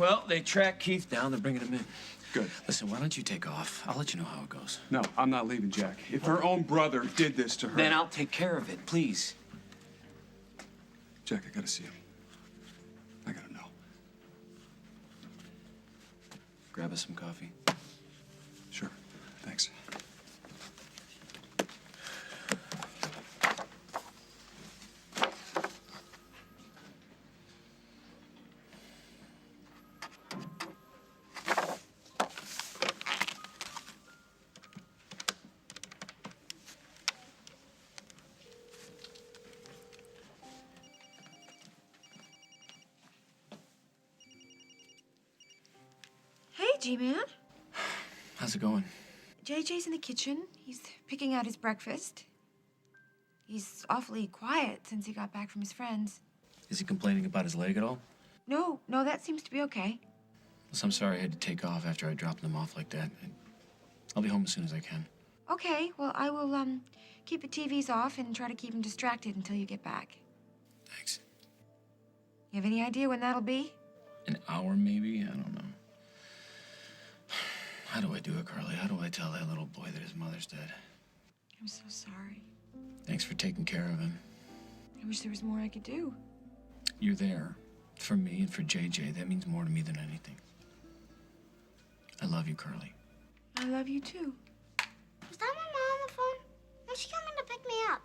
Well, they tracked Keith down. They're bringing him in. Good. Listen, why don't you take off? I'll let you know how it goes. No, I'm not leaving, Jack. If her own brother did this to her... Then I'll take care of it, please. Jack, I gotta see him. I gotta know. Grab us some coffee. Sure. Thanks. G-Man. How's it going? JJ's in the kitchen. He's picking out his breakfast. He's awfully quiet since he got back from his friends. Is he complaining about his leg at all? No, that seems to be okay. Listen, I'm sorry I had to take off after I dropped them off like that. I'll be home as soon as I can. Okay, well, I will, keep the TVs off and try to keep him distracted until you get back. Thanks. You have any idea when that'll be? An hour, maybe? I don't know. How do I do it, Carly? How do I tell that little boy that his mother's dead? I'm so sorry. Thanks for taking care of him. I wish there was more I could do. You're there for me and for JJ. That means more to me than anything. I love you, Carly. I love you, too. Was that my mom on the phone? When's she coming to pick me up?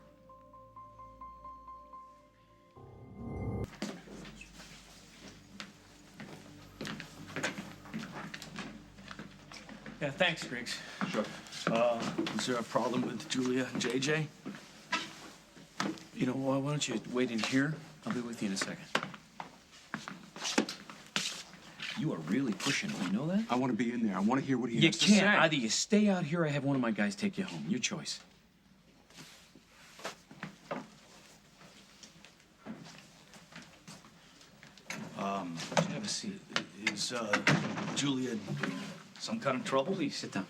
Yeah, thanks, Griggs. Sure. Is there a problem with Julia and JJ? You know, why don't you wait in here? I'll be with you in a second. You are really pushing it, you know that? I want to be in there. I want to hear what he You has to can't. say. Either you stay out here or have one of my guys take you home. Your choice. Have a seat. Is Julia in some kind of trouble? Please, sit down.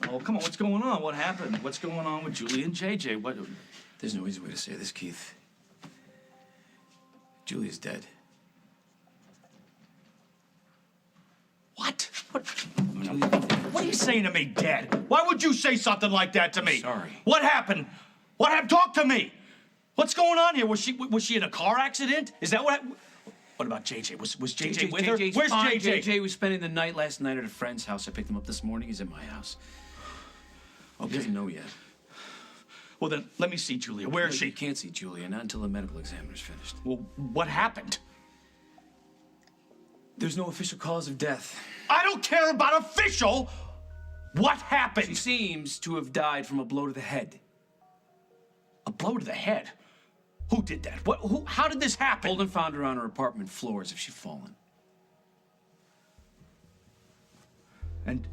Oh, come on, what's going on? What happened? What's going on with Julia and JJ? What? There's no easy way to say this, Keith. Julia's dead. What? What are you saying to me, Dad? Why would you say something like that to me? Sorry. What happened? What happened? Talk to me. What's going on here? Was she in a car accident? Is that what? What about JJ? Was JJ with her? JJ's Where's fine. JJ? JJ was spending the night last night at a friend's house. I picked him up this morning. He's at my house. He doesn't know yet. Well, then, let me see Julia. Where is You she? can't see Julia, not until the medical examiner's finished. Well, what happened? There's no official cause of death. I don't care about official. What happened? She seems to have died from a blow to the head. A blow to the head? Who did that? What? Who? How did this happen? Holden found her on her apartment floor as if she'd fallen. And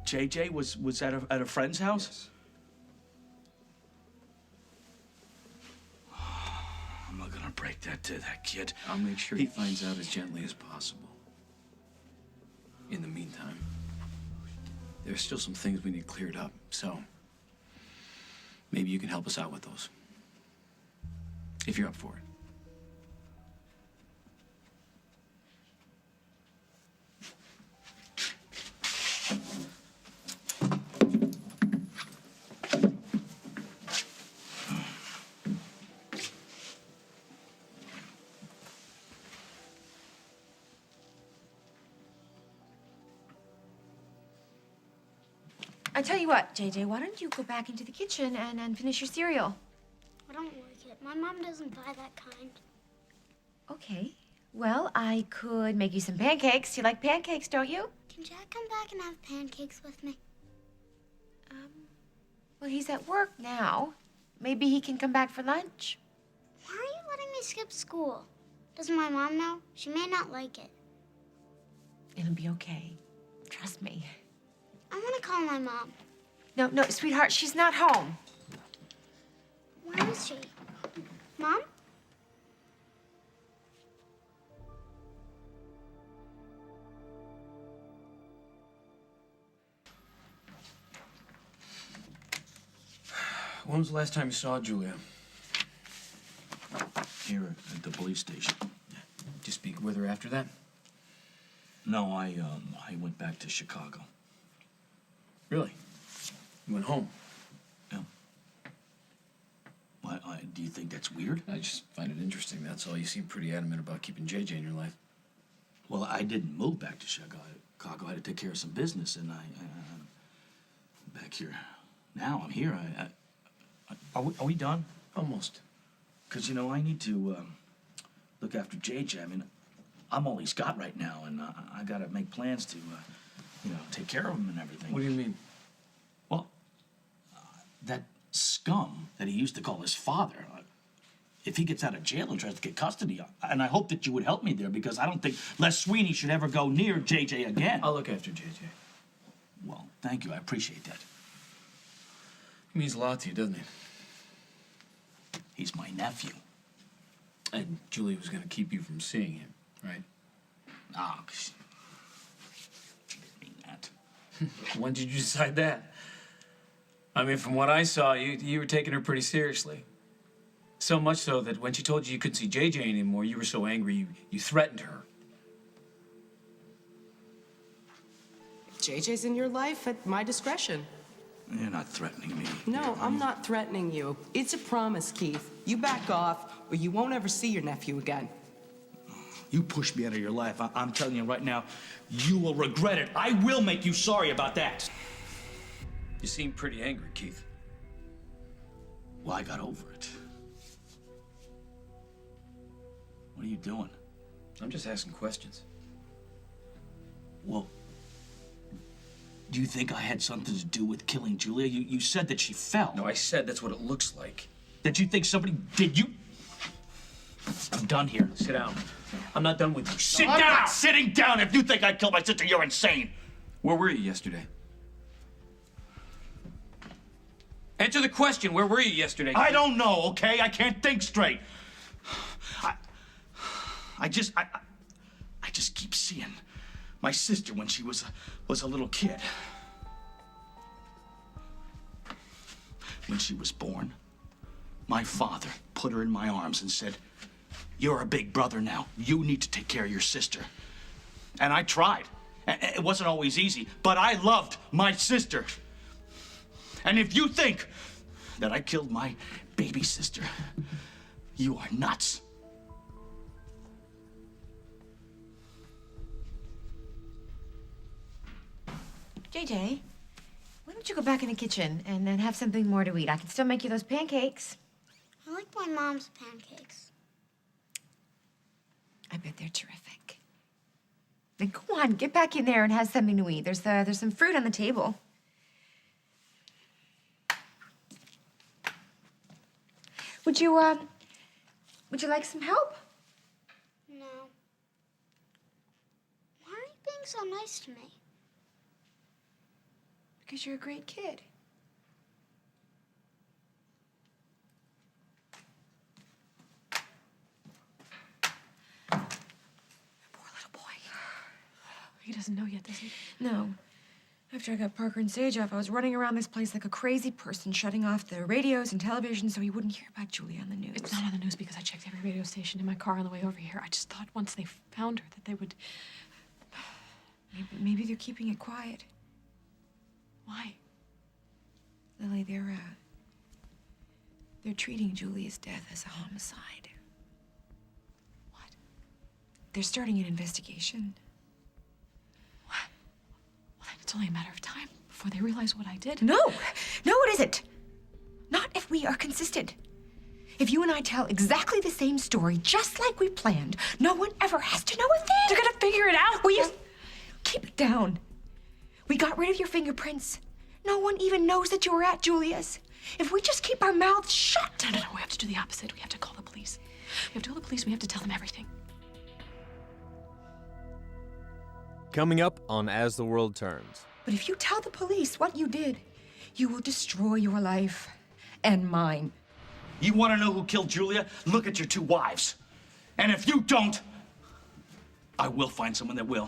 JJ was at a friend's house? Yes. I'm not gonna break that to that kid. I'll make sure he finds out as gently as possible. In the meantime, there's still some things we need cleared up, so maybe you can help us out with those. If you're up for it. I tell you what, JJ, why don't you go back into the kitchen and finish your cereal? I don't like it. My mom doesn't buy that kind. Okay. Well, I could make you some pancakes. You like pancakes, don't you? Can Jack come back and have pancakes with me? Well, he's at work now. Maybe he can come back for lunch. Why are you letting me skip school? Doesn't my mom know? She may not like it. It'll be okay. Trust me. I want to call my mom. No, sweetheart, she's not home. Where is she? Mom? When was the last time you saw Julia? Here at the police station. Did you speak with her after that? No, I went back to Chicago. Really? You went home? Yeah. Why, do you think that's weird? I just find it interesting, that's all. You seem pretty adamant about keeping JJ in your life. Well, I didn't move back to Chicago. I had to take care of some business, and I'm back here. Now I'm here. Are we done? Almost. Because, you know, I need to look after JJ. I mean, I'm all he's got right now, and I got to make plans to, you know, take care of him and everything. What do you mean? Well, that scum that he used to call his father, if he gets out of jail and tries to get custody, and I hope that you would help me there, because I don't think Les Sweeney should ever go near JJ again. I'll look after JJ. Well, thank you. I appreciate that. He means a lot to you, doesn't he? He's my nephew. And Julie was going to keep you from seeing him, right? Ah, she didn't mean that. When did you decide that? I mean, from what I saw, you were taking her pretty seriously. So much so that when she told you couldn't see JJ anymore, you were so angry you threatened her. JJ's in your life at my discretion. You're not threatening me. No, I'm not threatening you. It's a promise, Keith. You back off, or you won't ever see your nephew again. You pushed me out of your life. I'm telling you right now, you will regret it. I will make you sorry about that. You seem pretty angry, Keith. Well, I got over it. What are you doing? I'm just asking questions. Well, do you think I had something to do with killing Julia? You said that she fell. No, I said that's what it looks like. That you think somebody did you? I'm done here. Sit down. I'm not done with you. Sit down! I'm not sitting down. If you think I killed my sister, you're insane. Where were you yesterday? Answer the question. Where were you yesterday? I don't know, okay? I can't think straight. I just keep seeing my sister when she was a little kid. When she was born, my father put her in my arms and said, "You're a big brother now. You need to take care of your sister." And I tried. It wasn't always easy, but I loved my sister. And if you think that I killed my baby sister, you are nuts. JJ, why don't you go back in the kitchen and then have something more to eat? I can still make you those pancakes. I like my mom's pancakes. I bet they're terrific. Then go on, get back in there and have something to eat. There's some fruit on the table. Would you like some help? No. Why are you being so nice to me? Because you're a great kid. Poor little boy. He doesn't know yet, does he? No. After I got Parker and Sage off, I was running around this place like a crazy person, shutting off the radios and television so he wouldn't hear about Julie on the news. It's not on the news because I checked every radio station in my car on the way over here. I just thought once they found her that they would... Maybe they're keeping it quiet. Why? Lily, they're treating Julia's death as a homicide. What? They're starting an investigation. What? Well, then it's only a matter of time before they realize what I did. No! No, it isn't! Not if we are consistent. If you and I tell exactly the same story, just like we planned, no one ever has to know a thing! They're gonna figure it out! Will you keep it down? We got rid of your fingerprints. No one even knows that you were at Julia's. If we just keep our mouths shut. No. We have to do the opposite. We have to call the police. We have to call the police. We have to tell them everything. Coming up on As the World Turns. But if you tell the police what you did, you will destroy your life and mine. You want to know who killed Julia? Look at your two wives. And if you don't, I will find someone that will.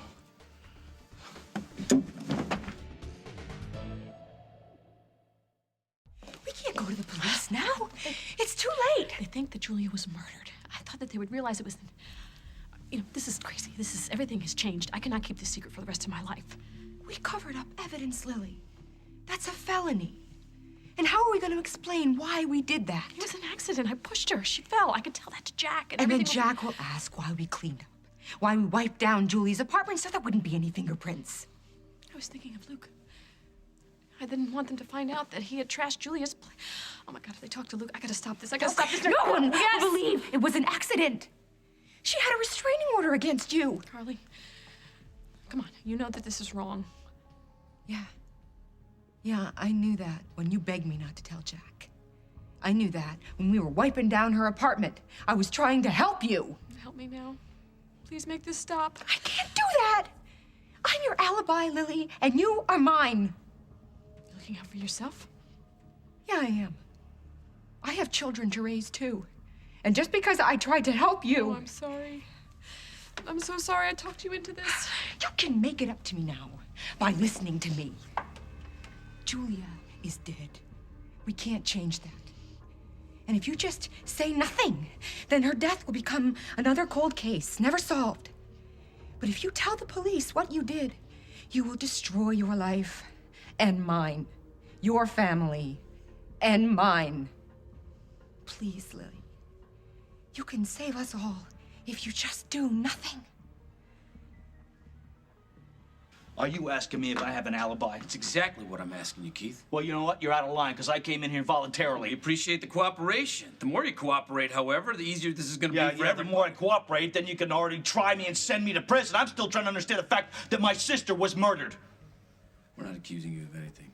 We can't go to the police now. It's too late. They think that Julia was murdered. I thought that they would realize it was... You know, this is crazy. Everything has changed. I cannot keep this secret for the rest of my life. We covered up evidence, Lily. That's a felony. And how are we going to explain why we did that? It was an accident. I pushed her. She fell. I could tell that to Jack. And then everything Jack will ask why we cleaned up, why we wiped down Julie's apartment so there wouldn't be any fingerprints. I was thinking of Luke. I didn't want them to find out that he had trashed Julia's Oh my God, if they talk to Luke, I gotta stop this. I gotta stop this. No one will believe it was an accident. She had a restraining order against you. Carly, come on. You know that this is wrong. Yeah, I knew that when you begged me not to tell Jack. I knew that when we were wiping down her apartment. I was trying to help you. Help me now. Please make this stop. I can't do that. I'm your alibi, Lily, and you are mine. You're looking out for yourself? Yeah, I am. I have children to raise, too. And just because I tried to help you... Oh, I'm sorry. I'm so sorry I talked you into this. You can make it up to me now by listening to me. Julia is dead. We can't change that. And if you just say nothing, then her death will become another cold case, never solved. But if you tell the police what you did, you will destroy your life and mine, your family and mine. Please, Lily, you can save us all if you just do nothing. Are you asking me if I have an alibi? That's exactly what I'm asking you, Keith. Well, you know what? You're out of line, because I came in here We voluntarily. appreciate the cooperation. The more you cooperate, however, the easier this is going to Yeah, be for the everyone. more I cooperate, then you can already try me and send me to prison. I'm still trying to understand the fact that my sister was murdered. We're not accusing you of anything.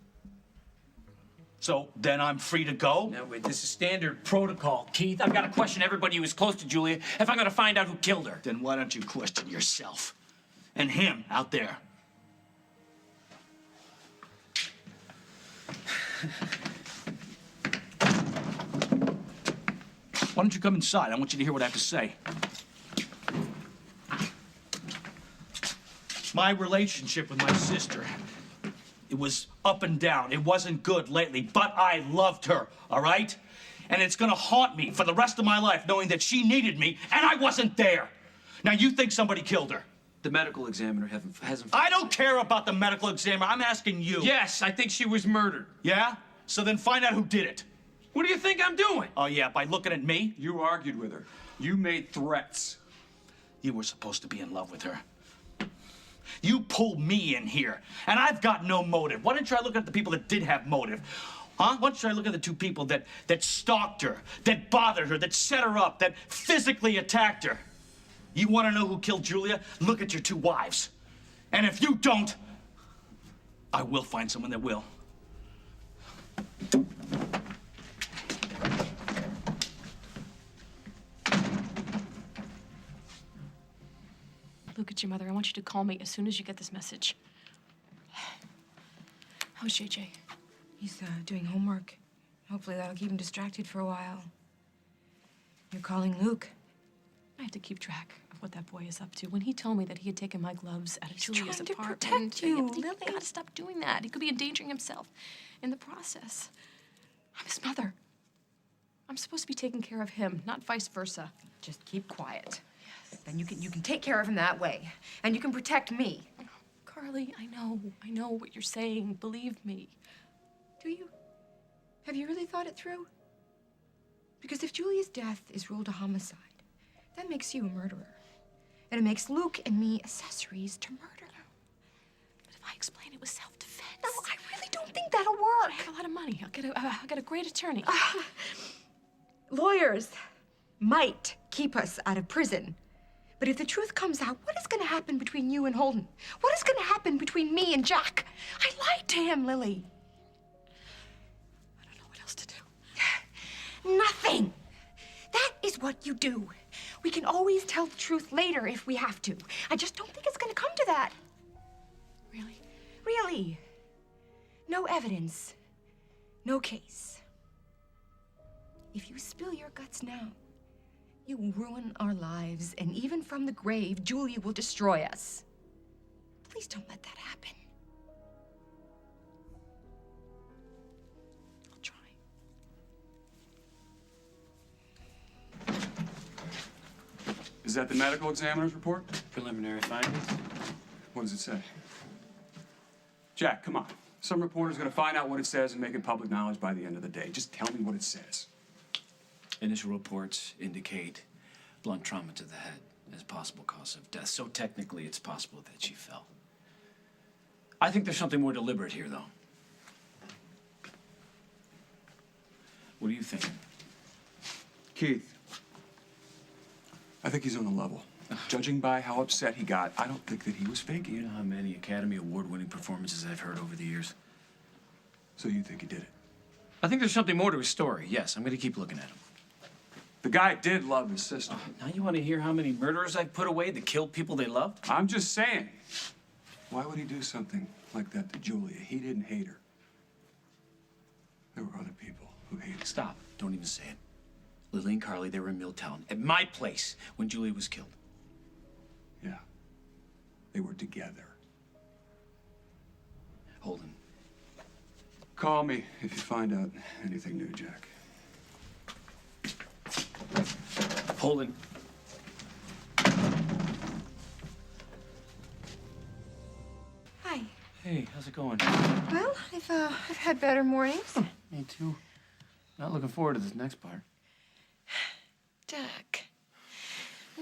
So then I'm free to go? Now, wait, this is standard protocol, Keith. I've got to question everybody who was close to Julia if I'm going to find out who killed her. Then why don't you question yourself? And him out there. Why don't you come inside? I want you to hear what I have to say. My relationship with my sister, it was up and down. It wasn't good lately, but I loved her, all right? And it's gonna haunt me for the rest of my life knowing that she needed me and I wasn't there. Now, you think somebody killed her? The medical examiner hasn't... I don't care about the medical examiner. I'm asking you. Yes, I think she was murdered. Yeah? So then find out who did it. What do you think I'm doing? Oh, yeah, by looking at me? You argued with her. You made threats. You were supposed to be in love with her. You pulled me in here, and I've got no motive. Why don't you try looking at the people that did have motive? Huh? Why don't you try looking at the two people that stalked her, that bothered her, that set her up, that physically attacked her? You want to know who killed Julia? Look at your two wives. And if you don't, I will find someone that will. Look at your mother. I want you to call me as soon as you get this message. How's JJ? He's doing homework. Hopefully that'll keep him distracted for a while. You're calling Luke? I had to keep track of what that boy is up to. When he told me that he had taken my gloves out of Julia's trying to apartment, protect you, you Lily. gotta stop doing that. He could be endangering himself in the process. I'm his mother. I'm supposed to be taking care of him, not vice versa. Just keep quiet. Yes. Then you can take care of him that way. And you can protect me. Carly, I know what you're saying. Believe me. Do you? Have you really thought it through? Because if Julia's death is ruled a homicide, that makes you a murderer. And it makes Luke and me accessories to murder. But if I explain it was self-defense. No, I really don't think that'll work. I have a lot of money. I'll get a great attorney. Lawyers might keep us out of prison. But if the truth comes out, what is going to happen between you and Holden? What is going to happen between me and Jack? I lied to him, Lily. I don't know what else to do. Nothing. That is what you do. We can always tell the truth later if we have to. I just don't think it's going to come to that. Really? Really. No evidence. No case. If you spill your guts now, you will ruin our lives, and even from the grave, Julia will destroy us. Please don't let that happen. I'll try. Is that the medical examiner's report? Preliminary findings. What does it say? Jack, come on. Some reporter's gonna find out what it says and make it public knowledge by the end of the day. Just tell me what it says. Initial reports indicate blunt trauma to the head as possible cause of death. So technically, it's possible that she fell. I think there's something more deliberate here, though. What do you think? Keith, I think he's on the level. Judging by how upset he got, I don't think that he was faking You it. know how many Academy Award-winning performances I've heard over the years? So you think he did it? I think there's something more to his story. Yes, I'm going to keep looking at him. The guy did love his sister. Now you want to hear how many murderers I've put away that killed people they loved? I'm just saying. Why would he do something like that to Julia? He didn't hate her. There were other people who hated her. Stop. Don't even say it. Lily and Carly, they were in Milltown, at my place, when Julia was killed. Yeah. They were together. Holden. Call me if you find out anything new, Jack. Holden. Hi. Hey, how's it going? Well, I've had better mornings. Me too. Not looking forward to this next part. Doug,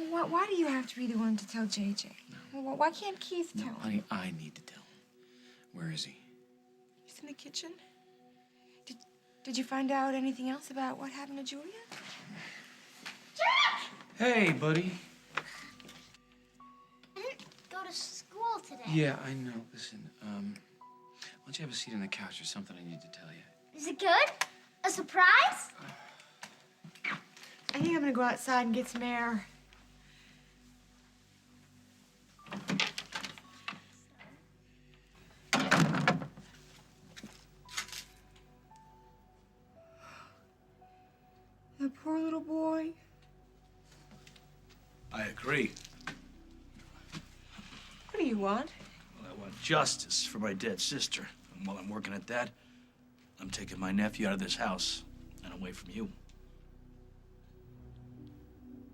why do you have to be the one to tell JJ? Why can't Keith tell him? Honey, I need to tell him. Where is he? He's in the kitchen. Did you find out anything else about what happened to Julia? Hey, buddy. I didn't go to school today. Yeah, I know. Listen, why don't you have a seat on the couch? There's something I need to tell you. Is it good? A surprise? I think I'm gonna go outside and get some air. The poor little boy. I agree. What do you want? Well, I want justice for my dead sister. And while I'm working at that, I'm taking my nephew out of this house and away from you.